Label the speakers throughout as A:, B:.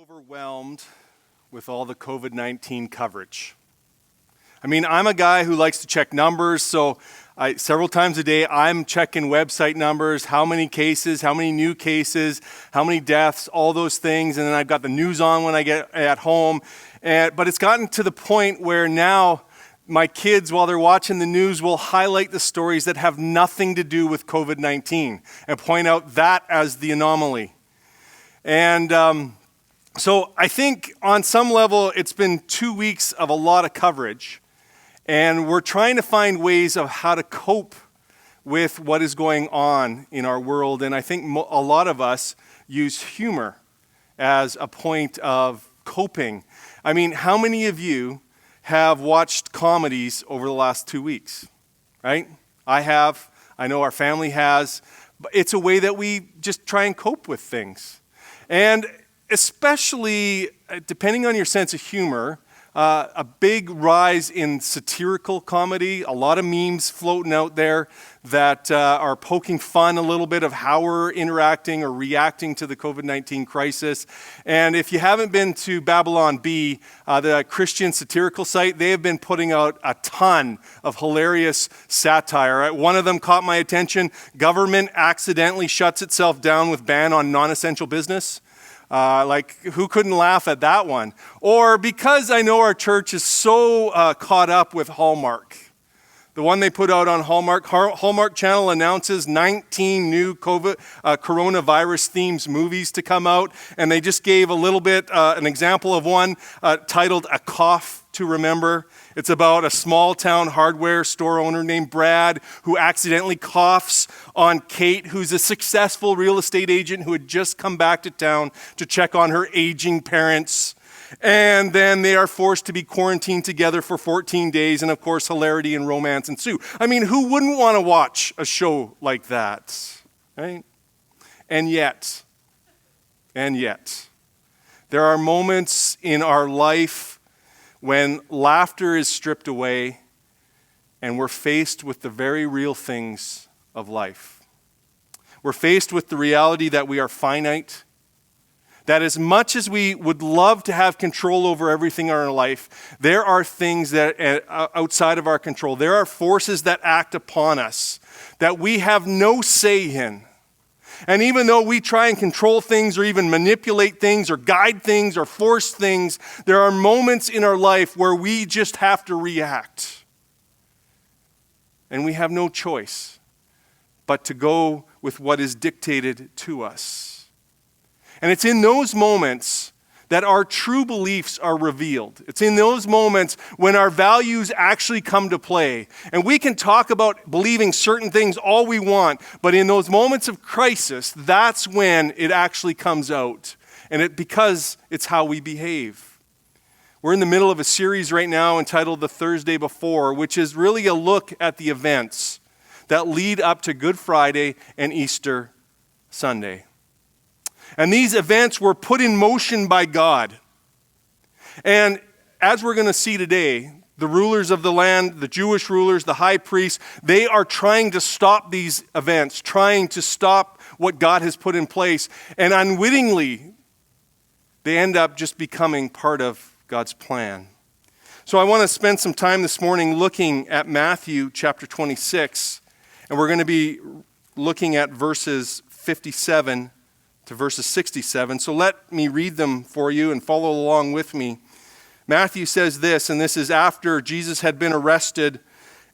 A: overwhelmed with all the COVID-19 coverage. I mean, I'm a guy who likes to check numbers, so several times a day I'm checking website numbers, how many cases, how many new cases, how many deaths, all those things, and then I've got the news on when I get at home. But it's gotten to the point where now my kids, while they're watching the news, will highlight the stories that have nothing to do with COVID-19 and point out that as the anomaly. And so I think on some level it's been 2 weeks of a lot of coverage, and we're trying to find ways of how to cope with what is going on in our world. And I think a lot of us use humor as a point of coping. I mean, how many of you have watched comedies over the last 2 weeks, right? I have. I know our family has. But it's a way that we just try and cope with things. And especially, depending on your sense of humor, a big rise in satirical comedy, a lot of memes floating out there that are poking fun a little bit of how we're interacting or reacting to the COVID-19 crisis. And if you haven't been to Babylon Bee, the Christian satirical site, they have been putting out a ton of hilarious satire. One of them caught my attention. Government accidentally shuts itself down with ban on non-essential business. Who couldn't laugh at that one? Or because I know our church is so caught up with Hallmark. The one they put out on Hallmark, Hallmark Channel announces 19 new coronavirus themed movies to come out. And they just gave a little bit, an example of one titled A Cough to Remember. It's about a small town hardware store owner named Brad who accidentally coughs on Kate, who's a successful real estate agent who had just come back to town to check on her aging parents. And then they are forced to be quarantined together for 14 days. And of course, hilarity and romance ensue. I mean, who wouldn't want to watch a show like that, right? And yet, there are moments in our life when laughter is stripped away and we're faced with the very real things of life. We're faced with the reality that we are finite, that as much as we would love to have control over everything in our life, there are things that outside of our control. There are forces that act upon us that we have no say in. And even though we try and control things or even manipulate things or guide things or force things, there are moments in our life where we just have to react. And we have no choice but to go with what is dictated to us. And it's in those moments that our true beliefs are revealed. It's in those moments when our values actually come to play. And we can talk about believing certain things all we want, but in those moments of crisis, that's when it actually comes out. And because it's how we behave. We're in the middle of a series right now entitled The Thursday Before, which is really a look at the events that lead up to Good Friday and Easter Sunday. And these events were put in motion by God. And as we're going to see today, the rulers of the land, the Jewish rulers, the high priests, they are trying to stop these events, trying to stop what God has put in place. And unwittingly, they end up just becoming part of God's plan. So I want to spend some time this morning looking at Matthew chapter 26. And we're going to be looking at verses 57 to verses 67. So let me read them for you and follow along with me. Matthew says this, and this is after Jesus had been arrested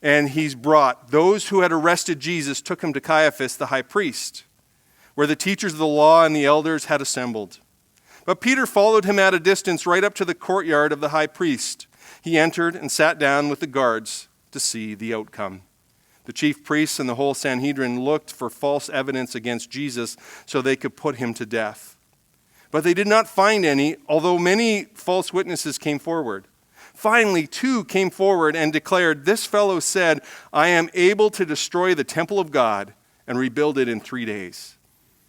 A: and he's brought. Those who had arrested Jesus took him to Caiaphas, the high priest, where the teachers of the law and the elders had assembled. But Peter followed him at a distance right up to the courtyard of the high priest. He entered and sat down with the guards to see the outcome. The chief priests and the whole Sanhedrin looked for false evidence against Jesus so they could put him to death. But they did not find any, although many false witnesses came forward. Finally, 2 came forward and declared, "This fellow said, 'I am able to destroy the temple of God and rebuild it in 3 days.'"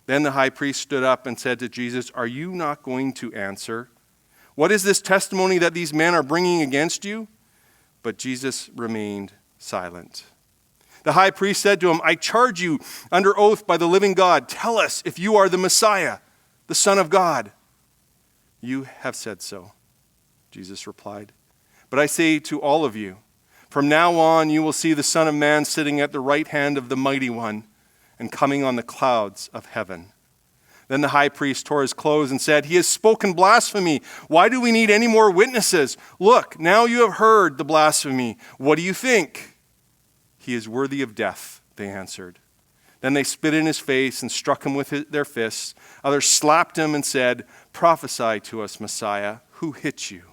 A: Then the high priest stood up and said to Jesus, "Are you not going to answer? What is this testimony that these men are bringing against you?" But Jesus remained silent. The high priest said to him, "I charge you under oath by the living God, tell us if you are the Messiah, the Son of God." You have said so, Jesus replied. But I say to all of you, from now on you will see the Son of Man sitting at the right hand of the Mighty One and coming on the clouds of heaven. Then the high priest tore his clothes and said, He has spoken blasphemy. Why do we need any more witnesses? Look, now you have heard the blasphemy. What do you think? He is worthy of death, they answered. Then they spit in his face and struck him with their fists. Others slapped him and said, Prophesy to us, Messiah. Who hit you?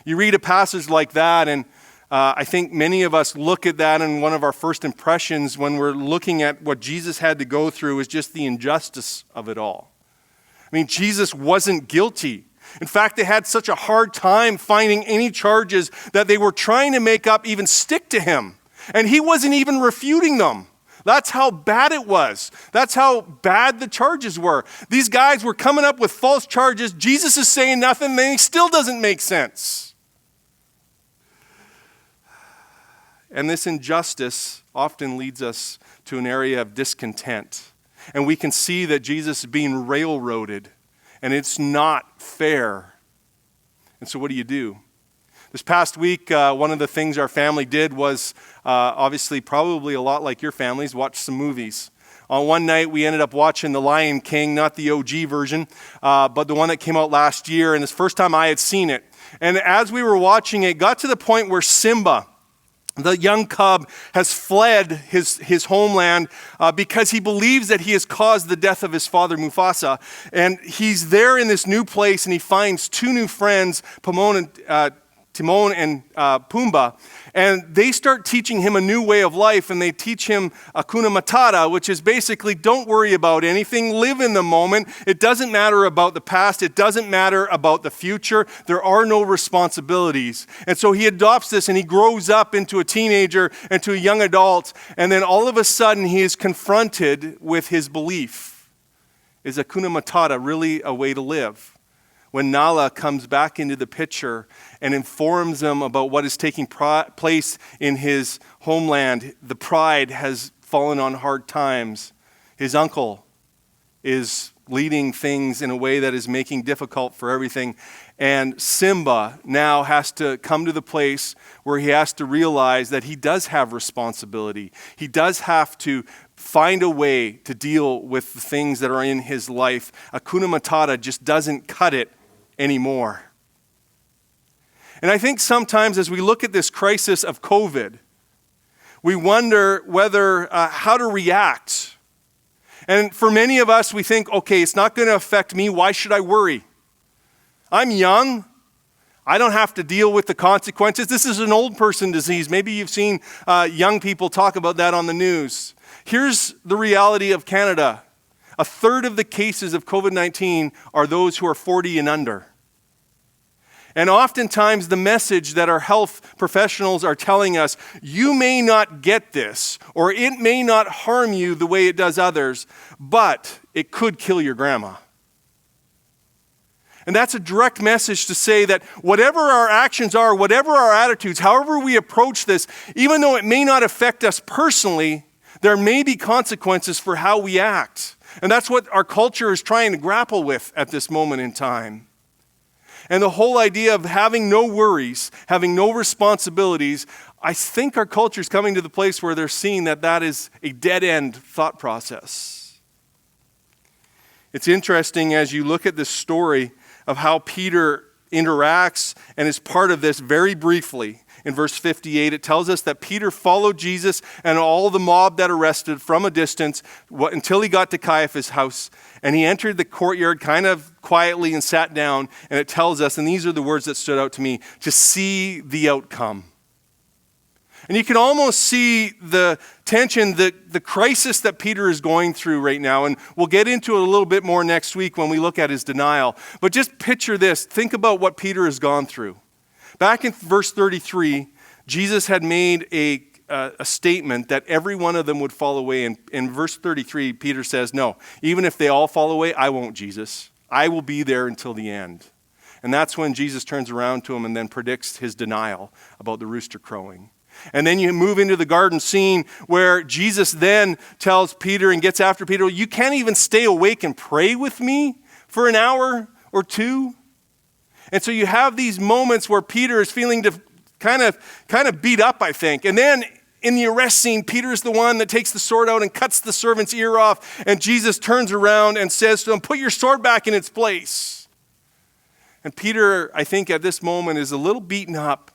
A: You read a passage like that, and I think many of us look at that, and one of our first impressions when we're looking at what Jesus had to go through is just the injustice of it all. I mean, Jesus wasn't guilty. In fact, they had such a hard time finding any charges that they were trying to make up even stick to him. And he wasn't even refuting them. That's how bad it was. That's how bad the charges were. These guys were coming up with false charges. Jesus is saying nothing, and it still doesn't make sense. And this injustice often leads us to an area of discontent. And we can see that Jesus is being railroaded, and it's not fair. And so what do? This past week, one of the things our family did was, obviously probably a lot like your families, watch some movies. On one night, we ended up watching The Lion King, not the OG version, but the one that came out last year, and it's the first time I had seen it. And as we were watching it, got to the point where Simba, the young cub, has fled his homeland because he believes that he has caused the death of his father Mufasa. And he's there in this new place, and he finds two new friends, Timon and Pumbaa, and they start teaching him a new way of life, and they teach him Hakuna Matata, which is basically don't worry about anything, live in the moment. It doesn't matter about the past. It doesn't matter about the future. There are no responsibilities. And so he adopts this, and he grows up into a teenager, into a young adult, and then all of a sudden he is confronted with his belief. Is Hakuna Matata really a way to live? When Nala comes back into the picture and informs them about what is taking place in his homeland, the pride has fallen on hard times. His uncle is leading things in a way that is making difficult for everything. And Simba now has to come to the place where he has to realize that he does have responsibility. He does have to find a way to deal with the things that are in his life. Hakuna Matata just doesn't cut it anymore. And I think sometimes as we look at this crisis of COVID, we wonder how to react. And for many of us, we think, okay, it's not going to affect me. Why should I worry? I'm young. I don't have to deal with the consequences. This is an old person disease. Maybe you've seen young people talk about that on the news. Here's the reality of Canada. A third of the cases of COVID-19 are those who are 40 and under. And oftentimes the message that our health professionals are telling us, you may not get this, or it may not harm you the way it does others, but it could kill your grandma. And that's a direct message to say that whatever our actions are, whatever our attitudes, however we approach this, even though it may not affect us personally, there may be consequences for how we act. And that's what our culture is trying to grapple with at this moment in time. And the whole idea of having no worries, having no responsibilities, I think our culture is coming to the place where they're seeing that that is a dead-end thought process. It's interesting as you look at this story of how Peter interacts and is part of this very briefly. In verse 58, it tells us that Peter followed Jesus and all the mob that arrested from a distance until he got to Caiaphas' house. And he entered the courtyard kind of quietly and sat down. And it tells us, and these are the words that stood out to me, to see the outcome. And you can almost see the tension, the crisis that Peter is going through right now. And we'll get into it a little bit more next week when we look at his denial. But just picture this. Think about what Peter has gone through. Back in verse 33, Jesus had made a statement that every one of them would fall away. And in verse 33, Peter says, no, even if they all fall away, I won't, Jesus. I will be there until the end. And that's when Jesus turns around to him and then predicts his denial about the rooster crowing. And then you move into the garden scene where Jesus then tells Peter and gets after Peter, you can't even stay awake and pray with me for an hour or two? And so you have these moments where Peter is feeling kind of beat up, I think. And then in the arrest scene, Peter is the one that takes the sword out and cuts the servant's ear off. And Jesus turns around and says to him, "Put your sword back in its place." And Peter, I think at this moment, is a little beaten up.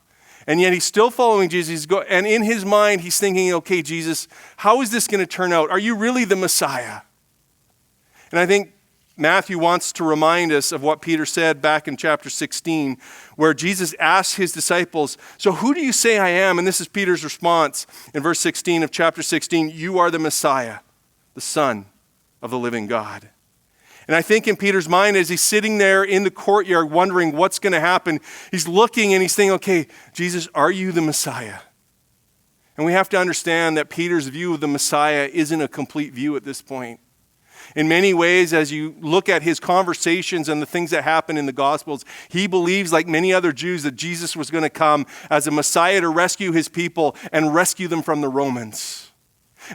A: And yet he's still following Jesus. And in his mind, he's thinking, okay, Jesus, how is this going to turn out? Are you really the Messiah? And I think Matthew wants to remind us of what Peter said back in chapter 16, where Jesus asked his disciples, "So who do you say I am?" And this is Peter's response in verse 16 of chapter 16, "You are the Messiah, the Son of the living God." And I think in Peter's mind, as he's sitting there in the courtyard wondering what's going to happen, he's looking and he's thinking, okay, Jesus, are you the Messiah? And we have to understand that Peter's view of the Messiah isn't a complete view at this point. In many ways, as you look at his conversations and the things that happen in the Gospels, he believes, like many other Jews, that Jesus was going to come as a Messiah to rescue his people and rescue them from the Romans.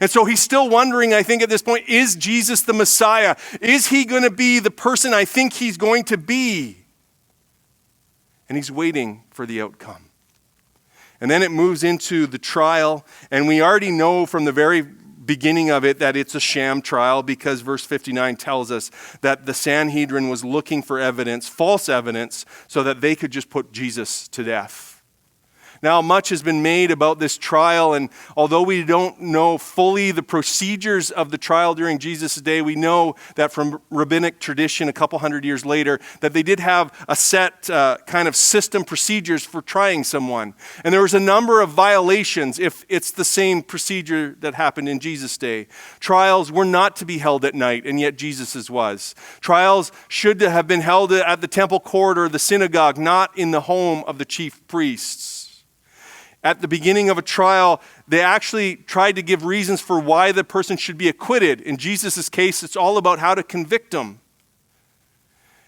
A: And so he's still wondering, I think at this point, is Jesus the Messiah? Is he going to be the person I think he's going to be? And he's waiting for the outcome. And then it moves into the trial, and we already know from the very beginning of it that it's a sham trial, because verse 59 tells us that the Sanhedrin was looking for evidence, false evidence, so that they could just put Jesus to death. Now, much has been made about this trial, and although we don't know fully the procedures of the trial during Jesus' day, we know that from rabbinic tradition a couple hundred years later, that they did have a set kind of system procedures for trying someone. And there was a number of violations if it's the same procedure that happened in Jesus' day. Trials were not to be held at night, and yet Jesus's was. Trials should have been held at the temple court or the synagogue, not in the home of the chief priests. At the beginning of a trial, they actually tried to give reasons for why the person should be acquitted. In Jesus' case, it's all about how to convict them.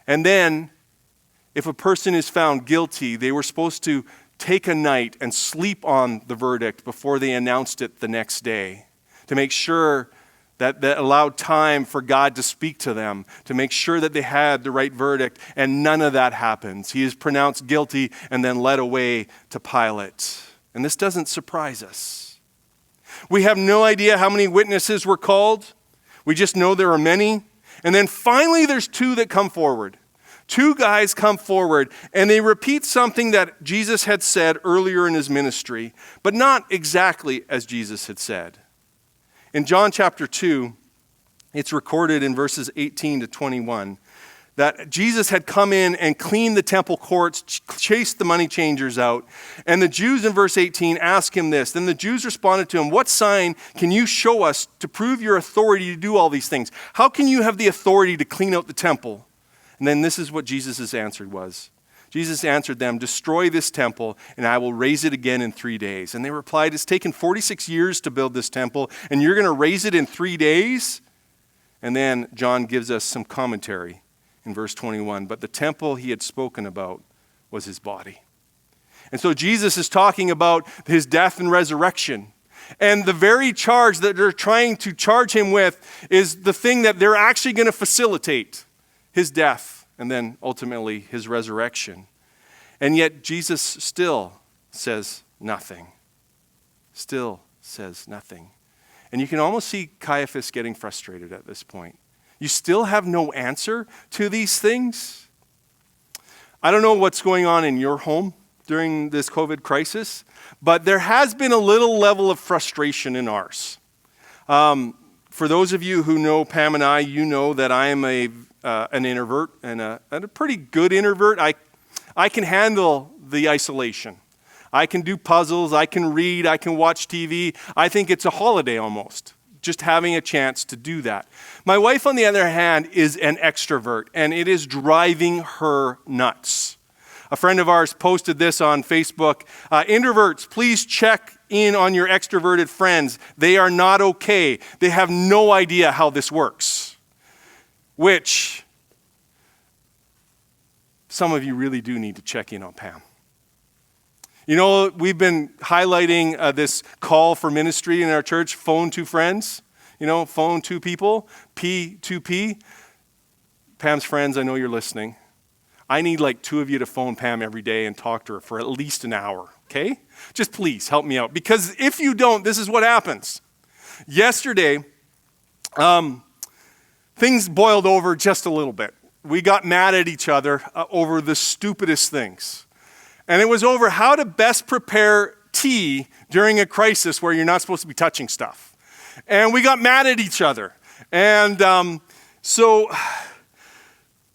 A: And then, if a person is found guilty, they were supposed to take a night and sleep on the verdict before they announced it the next day, to make sure that allowed time for God to speak to them, to make sure that they had the right verdict, and none of that happens. He is pronounced guilty and then led away to Pilate. And this doesn't surprise us. We have no idea how many witnesses were called. We just know there are many. And then finally there's two that come forward. Two guys come forward, and they repeat something that Jesus had said earlier in his ministry, but not exactly as Jesus had said. In John chapter 2, it's recorded in verses 18 to 21, that Jesus had come in and cleaned the temple courts, chased the money changers out. And the Jews in verse 18 ask him this. Then the Jews responded to him, "What sign can you show us to prove your authority to do all these things? How can you have the authority to clean out the temple?" And then this is what Jesus' answer was. Jesus answered them, "Destroy this temple, and I will raise it again in 3 days." And they replied, "It's taken 46 years to build this temple, and you're going to raise it in 3 days?" And then John gives us some commentary. In verse 21, but the temple he had spoken about was his body. And so Jesus is talking about his death and resurrection. And the very charge that they're trying to charge him with is the thing that they're actually going to facilitate, his death and then ultimately his resurrection. And yet Jesus still says nothing. Still says nothing. And you can almost see Caiaphas getting frustrated at this point. You still have no answer to these things? I don't know what's going on in your home during this COVID crisis, but there has been a little level of frustration in ours. For those of you who know Pam and I, you know that I am an introvert and a pretty good introvert. I can handle the isolation. I can do puzzles, I can read, I can watch TV. I think it's a holiday almost, just having a chance to do that. My wife, on the other hand, is an extrovert, and it is driving her nuts. A friend of ours posted this on Facebook. Introverts, please check in on your extroverted friends. They are not okay. They have no idea how this works. Which, some of you really do need to check in on Pam. You know, we've been highlighting this call for ministry in our church, phone to friends. You know, phone to people, P2P. Pam's friends, I know you're listening. I need like 2 of you to phone Pam every day and talk to her for at least an hour, okay? Just please help me out. Because if you don't, this is what happens. Yesterday, things boiled over just a little bit. We got mad at each other over the stupidest things. And it was over how to best prepare tea during a crisis where you're not supposed to be touching stuff. And we got mad at each other. And so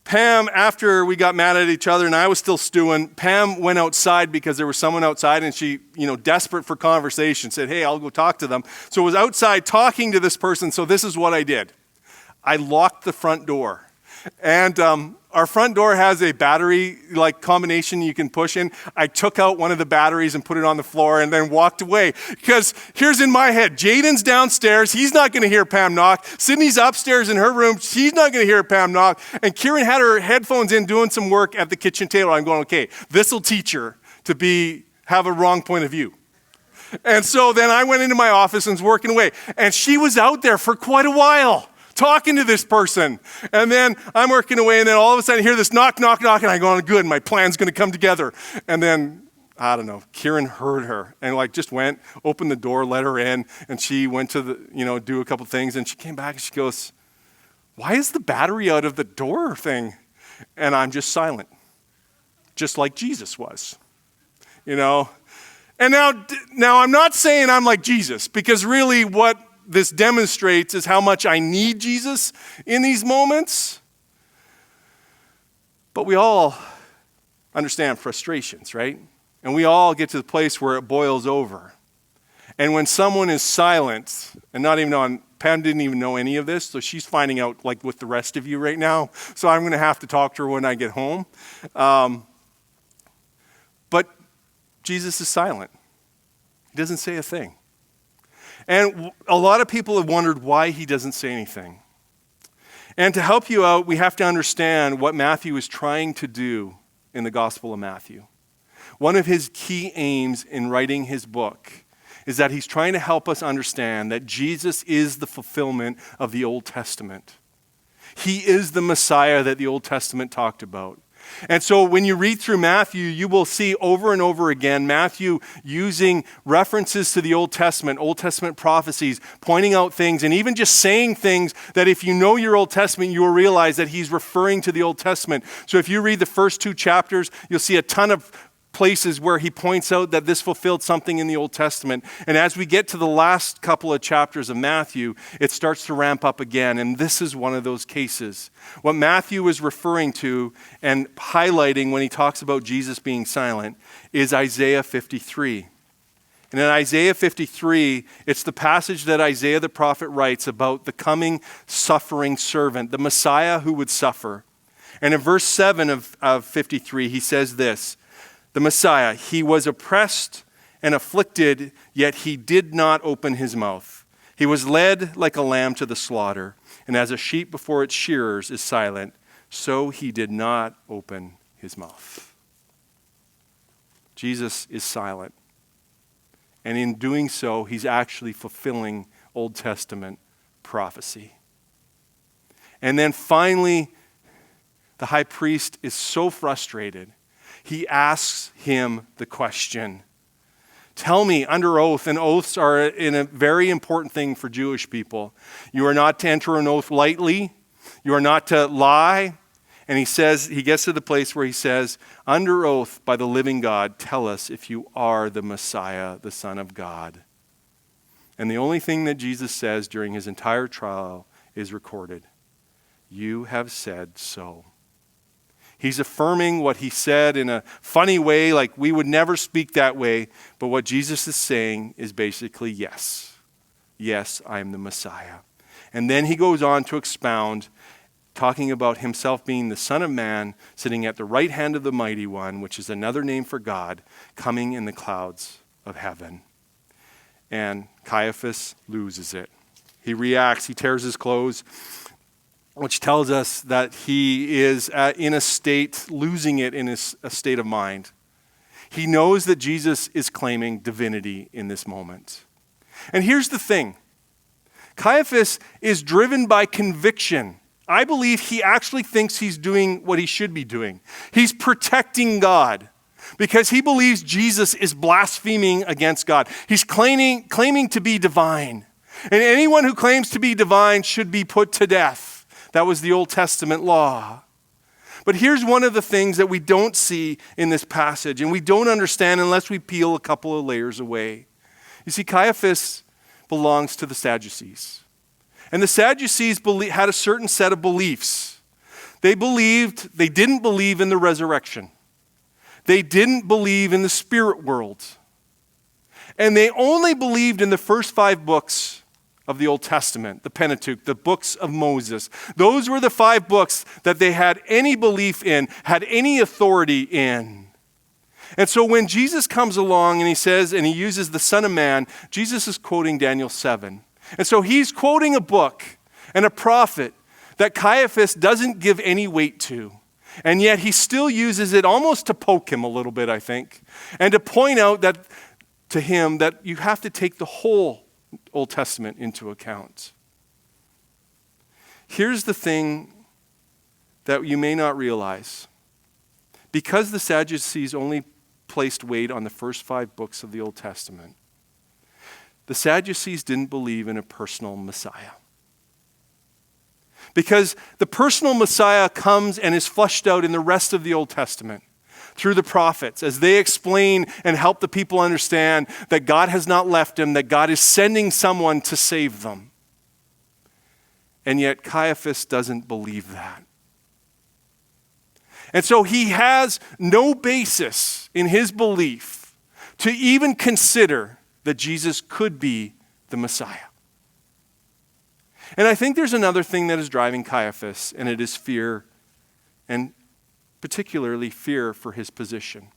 A: Pam, after we got mad at each other and I was still stewing, Pam went outside because there was someone outside and she, desperate for conversation, said, hey, I'll go talk to them. So I was outside talking to this person. So this is what I did. I locked the front door. And our front door has a battery combination you can push in. I took out one of the batteries and put it on the floor and then walked away. Because here's in my head, Jaden's downstairs. He's not going to hear Pam knock. Sydney's upstairs in her room. She's not going to hear Pam knock. And Kieran had her headphones in doing some work at the kitchen table. I'm going, okay, this will teach her to have a wrong point of view. And so then I went into my office and was working away. And she was out there for quite a while, talking to this person. And then I'm working away, and then all of a sudden I hear this knock, knock, knock, and I go, good, my plan's going to come together. And then, I don't know, Kieran heard her and just went, opened the door, let her in, and she went to do a couple things, and she came back and she goes, why is the battery out of the door thing? And I'm just silent, just like Jesus was, And now I'm not saying I'm like Jesus, because really what this demonstrates is how much I need Jesus in these moments. But we all understand frustrations, right? And we all get to the place where it boils over. And when someone is silent, and not even on, Pam didn't even know any of this, so she's finding out with the rest of you right now. So I'm going to have to talk to her when I get home. But Jesus is silent. He doesn't say a thing. And a lot of people have wondered why he doesn't say anything. And to help you out, we have to understand what Matthew is trying to do in the Gospel of Matthew. One of his key aims in writing his book is that he's trying to help us understand that Jesus is the fulfillment of the Old Testament. He is the Messiah that the Old Testament talked about. And so when you read through Matthew, you will see over and over again Matthew using references to the Old Testament prophecies, pointing out things, and even just saying things that if you know your Old Testament, you will realize that he's referring to the Old Testament. So if you read the first 2 chapters, you'll see a ton of places where he points out that this fulfilled something in the Old Testament. And as we get to the last couple of chapters of Matthew, it starts to ramp up again. And this is one of those cases. What Matthew is referring to and highlighting when he talks about Jesus being silent is Isaiah 53. And in Isaiah 53, it's the passage that Isaiah the prophet writes about the coming suffering servant, the Messiah who would suffer. And in verse 7 of 53, he says this, the Messiah, he was oppressed and afflicted, yet he did not open his mouth. He was led like a lamb to the slaughter, and as a sheep before its shearers is silent, so he did not open his mouth. Jesus is silent. And in doing so, he's actually fulfilling Old Testament prophecy. And then finally, the high priest is so frustrated, he asks him the question, tell me under oath, and oaths are a very important thing for Jewish people. You are not to enter an oath lightly. You are not to lie. And he gets to the place where he says, under oath by the living God, tell us if you are the Messiah, the Son of God. And the only thing that Jesus says during his entire trial is recorded. You have said so. He's affirming what he said in a funny way, like we would never speak that way. But what Jesus is saying is basically yes. Yes, I am the Messiah. And then he goes on to expound, talking about himself being the Son of Man, sitting at the right hand of the Mighty One, which is another name for God, coming in the clouds of heaven. And Caiaphas loses it. He reacts, he tears his clothes, which tells us that he is in a state, losing it in a state of mind. He knows that Jesus is claiming divinity in this moment. And here's the thing. Caiaphas is driven by conviction I believe he actually thinks he's doing what he should be doing. He's protecting God because he believes Jesus is blaspheming against God. He's claiming to be divine. And anyone who claims to be divine should be put to death. That was the Old Testament law. But here's one of the things that we don't see in this passage, and we don't understand unless we peel a couple of layers away. You see, Caiaphas belongs to the Sadducees. And the Sadducees had a certain set of beliefs. They didn't believe in the resurrection. They didn't believe in the spirit world. And they only believed in the first 5 books of the Old Testament, the Pentateuch, the books of Moses. Those were the 5 books that they had any belief in, had any authority in. And so when Jesus comes along and he says, and he uses the Son of Man, Jesus is quoting Daniel 7. And so he's quoting a book and a prophet that Caiaphas doesn't give any weight to. And yet he still uses it almost to poke him a little bit, I think, and to point out that to him that you have to take the whole Old Testament into account. Here's the thing that you may not realize. Because the Sadducees only placed weight on the first 5 books of the Old Testament, the Sadducees didn't believe in a personal Messiah. Because the personal Messiah comes and is fleshed out in the rest of the Old Testament through the prophets as they explain and help the people understand that God has not left them, that God is sending someone to save them. And yet Caiaphas doesn't believe that. And so he has no basis in his belief to even consider that Jesus could be the Messiah. And I think there's another thing that is driving Caiaphas, and it is fear, and particularly fear for his position.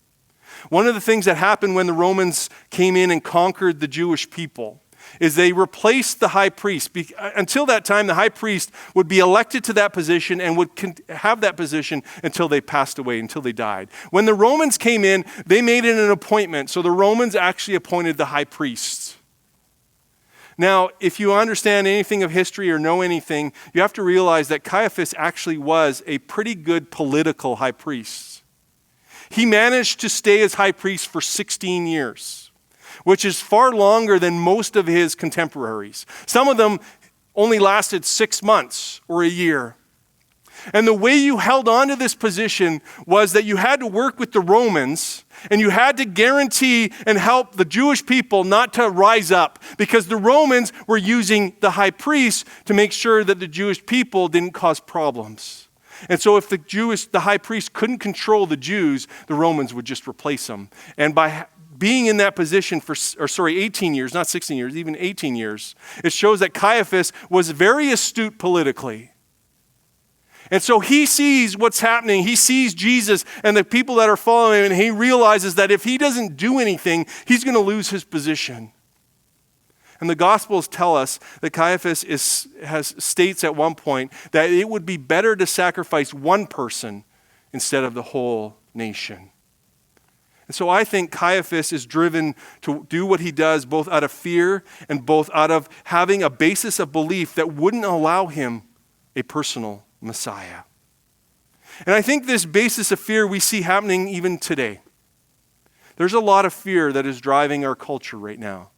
A: One of the things that happened when the Romans came in and conquered the Jewish people is they replaced the high priest. Until that time, the high priest would be elected to that position and would have that position until they passed away, until they died. When the Romans came in, they made it an appointment. So the Romans actually appointed the high priest. Now, if you understand anything of history or know anything, you have to realize that Caiaphas actually was a pretty good political high priest. He managed to stay as high priest for 16 years, which is far longer than most of his contemporaries. Some of them only lasted 6 months or a year. And the way you held on to this position was that you had to work with the Romans, and you had to guarantee and help the Jewish people not to rise up, because the Romans were using the high priest to make sure that the Jewish people didn't cause problems. And so if the high priest couldn't control the Jews, the Romans would just replace them. And by being in that position for 18 years, not 16 years, even 18 years, it shows that Caiaphas was very astute politically. And so he sees what's happening. He sees Jesus and the people that are following him, and he realizes that if he doesn't do anything, he's going to lose his position. And the Gospels tell us that Caiaphas states at one point that it would be better to sacrifice one person instead of the whole nation. And so I think Caiaphas is driven to do what he does both out of fear and both out of having a basis of belief that wouldn't allow him a personal Messiah. And I think this basis of fear we see happening even today. There's a lot of fear that is driving our culture right now.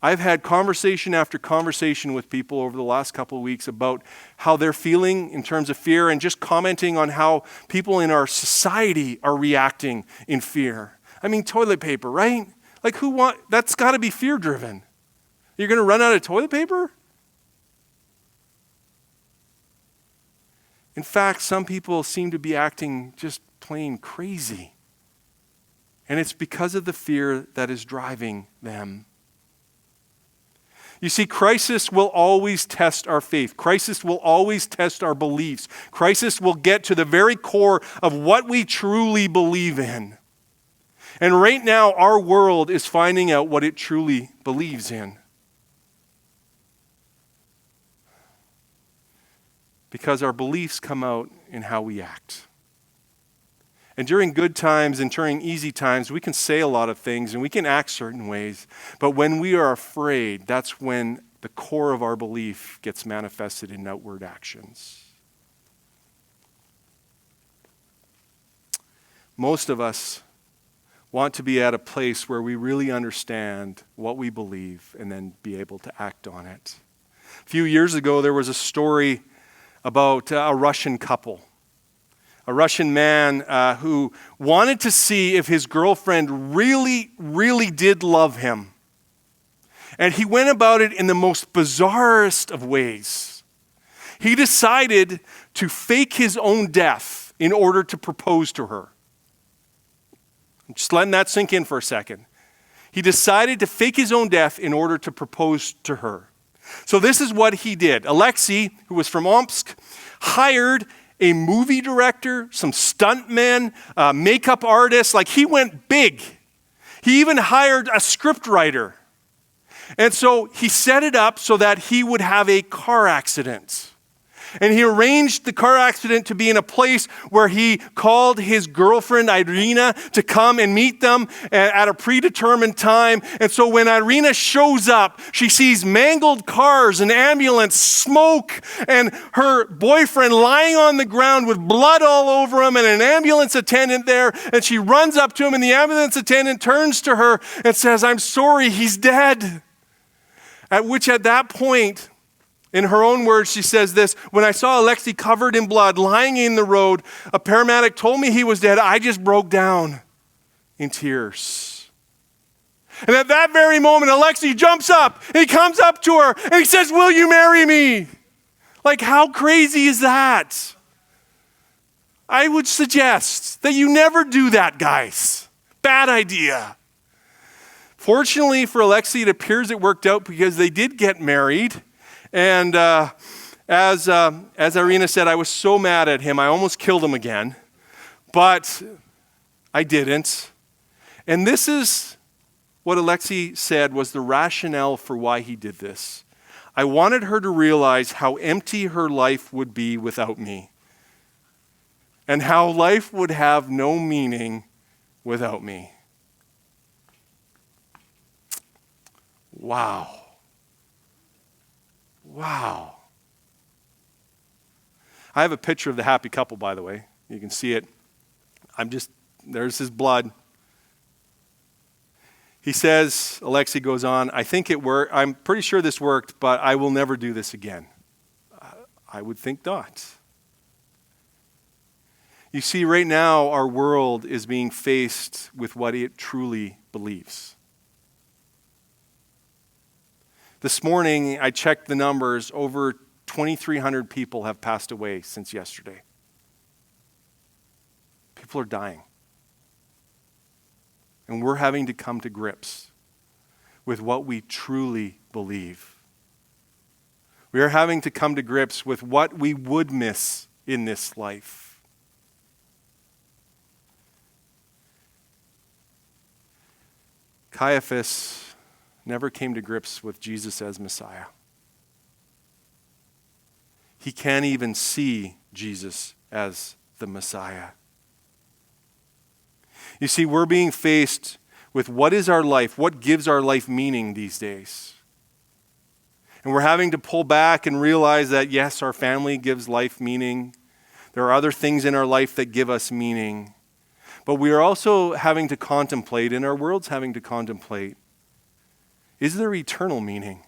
A: I've had conversation after conversation with people over the last couple of weeks about how they're feeling in terms of fear, and just commenting on how people in our society are reacting in fear. I mean, toilet paper, right? Like that's got to be fear driven. You're going to run out of toilet paper? In fact, some people seem to be acting just plain crazy. And it's because of the fear that is driving them. You see, crisis will always test our faith. Crisis will always test our beliefs. Crisis will get to the very core of what we truly believe in. And right now, our world is finding out what it truly believes in. Because our beliefs come out in how we act. And during good times and during easy times, we can say a lot of things and we can act certain ways. But when we are afraid, that's when the core of our belief gets manifested in outward actions. Most of us want to be at a place where we really understand what we believe and then be able to act on it. A few years ago, there was a story about a Russian couple. A Russian man who wanted to see if his girlfriend really, really did love him. And he went about it in the most bizarrest of ways. He decided to fake his own death in order to propose to her. I'm just letting that sink in for a second. He decided to fake his own death in order to propose to her. So this is what he did. Alexei, who was from Omsk, hired a movie director, some stuntmen, makeup artists. Like, he went big. He even hired a scriptwriter. And so he set it up so that he would have a car accident. And he arranged the car accident to be in a place where he called his girlfriend, Irina, to come and meet them at a predetermined time. And so when Irina shows up, she sees mangled cars, an ambulance, smoke, and her boyfriend lying on the ground with blood all over him and an ambulance attendant there. And she runs up to him, and the ambulance attendant turns to her and says, "I'm sorry, he's dead." At that point, in her own words, she says this: "When I saw Alexei covered in blood, lying in the road, a paramedic told me he was dead. I just broke down in tears." And at that very moment, Alexei jumps up, and he comes up to her, and he says, "Will you marry me?" Like, how crazy is that? I would suggest that you never do that, guys. Bad idea. Fortunately for Alexei, it appears it worked out because they did get married. And as Irina said, I was so mad at him, I almost killed him again. But I didn't. And this is what Alexei said was the rationale for why he did this. "I wanted her to realize how empty her life would be without me, and how life would have no meaning without me." Wow. Wow. I have a picture of the happy couple, by the way. You can see it. There's his blood. He says, Alexei goes on, "I think it worked. I'm pretty sure this worked, but I will never do this again." I would think not. You see, right now, our world is being faced with what it truly believes. This morning, I checked the numbers. Over 2,300 people have passed away since yesterday. People are dying. And we're having to come to grips with what we truly believe. We are having to come to grips with what we would miss in this life. Caiaphas never came to grips with Jesus as Messiah. He can't even see Jesus as the Messiah. You see, we're being faced with what is our life, what gives our life meaning these days. And we're having to pull back and realize that, yes, our family gives life meaning. There are other things in our life that give us meaning. But we are also having to contemplate, and our world's having to contemplate, is there eternal meaning?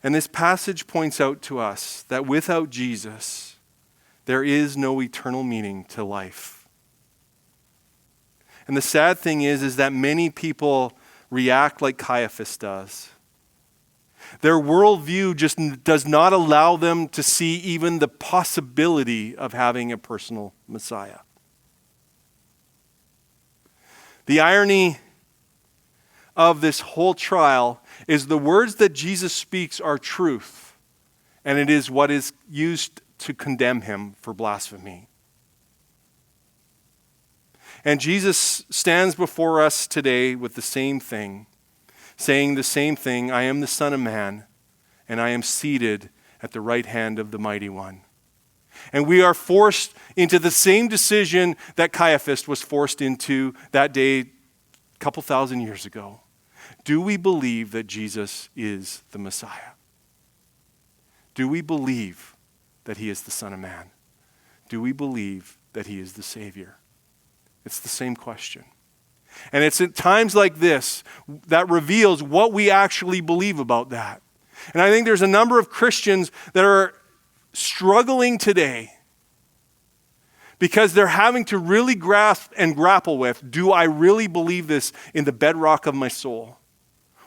A: And this passage points out to us that without Jesus, there is no eternal meaning to life. And the sad thing is that many people react like Caiaphas does. Their worldview just does not allow them to see even the possibility of having a personal Messiah. The irony of this whole trial is the words that Jesus speaks are truth, and it is what is used to condemn him for blasphemy. And Jesus stands before us today with the same thing, saying the same thing: "I am the Son of Man, and I am seated at the right hand of the Mighty One." And we are forced into the same decision that Caiaphas was forced into that day a couple thousand years ago. Do we believe that Jesus is the Messiah? Do we believe that he is the Son of Man? Do we believe that he is the Savior? It's the same question. And it's at times like this that reveals what we actually believe about that. And I think there's a number of Christians that are struggling today because they're having to really grasp and grapple with, do I really believe this in the bedrock of my soul?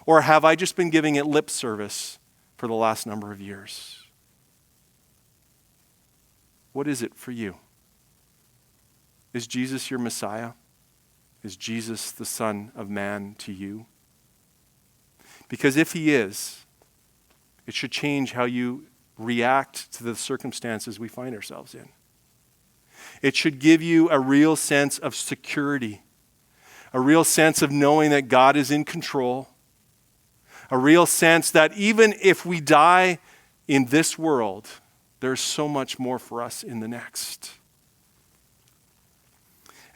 A: Or have I just been giving it lip service for the last number of years? What is it for you? Is Jesus your Messiah? Is Jesus the Son of Man to you? Because if he is, it should change how you react to the circumstances we find ourselves in. It should give you a real sense of security, a real sense of knowing that God is in control, a real sense that even if we die in this world, there's so much more for us in the next.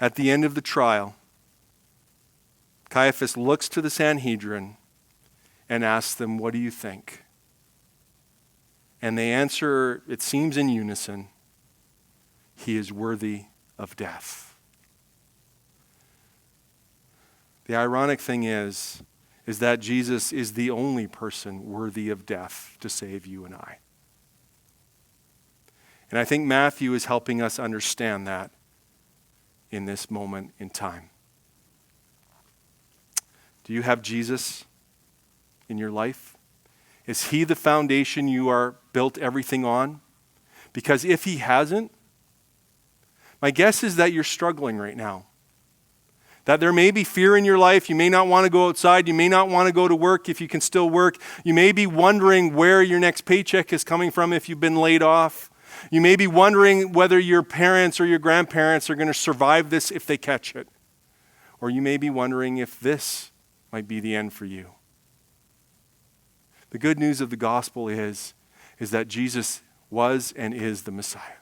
A: At the end of the trial, Caiaphas looks to the Sanhedrin and asks them, what do you think? And they answer, it seems in unison, he is worthy of death. The ironic thing is that Jesus is the only person worthy of death to save you and I. And I think Matthew is helping us understand that in this moment in time. Do you have Jesus in your life? Is he the foundation you are built everything on? Because if he hasn't, my guess is that you're struggling right now. That there may be fear in your life. You may not want to go outside. You may not want to go to work if you can still work. You may be wondering where your next paycheck is coming from if you've been laid off. You may be wondering whether your parents or your grandparents are going to survive this if they catch it. Or you may be wondering if this might be the end for you. The good news of the gospel is that Jesus was and is the Messiah.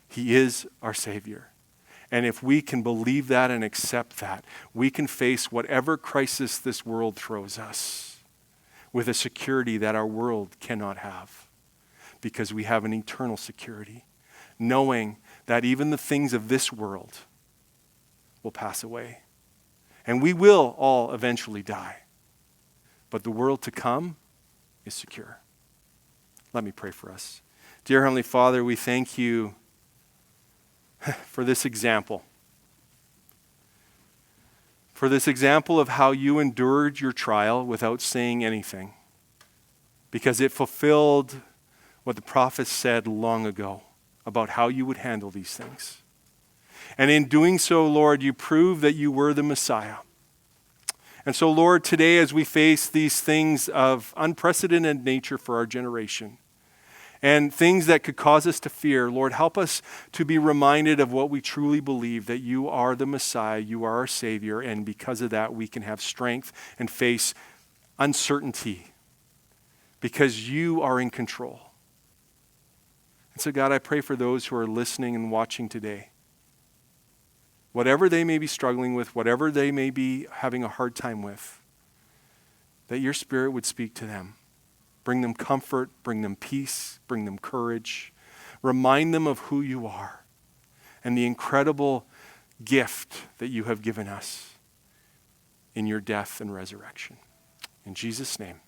A: He is our Savior. And if we can believe that and accept that, we can face whatever crisis this world throws us with a security that our world cannot have, because we have an eternal security, knowing that even the things of this world will pass away. And we will all eventually die. But the world to come is secure. Let me pray for us. Dear Heavenly Father, we thank you for this example. For this example of how you endured your trial without saying anything. Because it fulfilled what the prophets said long ago about how you would handle these things. And in doing so, Lord, you proved that you were the Messiah. And so, Lord, today as we face these things of unprecedented nature for our generation, and things that could cause us to fear, Lord, help us to be reminded of what we truly believe, that you are the Messiah, you are our Savior, and because of that we can have strength and face uncertainty because you are in control. And so, God, I pray for those who are listening and watching today. Whatever they may be struggling with, whatever they may be having a hard time with, that your Spirit would speak to them. Bring them comfort, bring them peace, bring them courage. Remind them of who you are and the incredible gift that you have given us in your death and resurrection. In Jesus' name.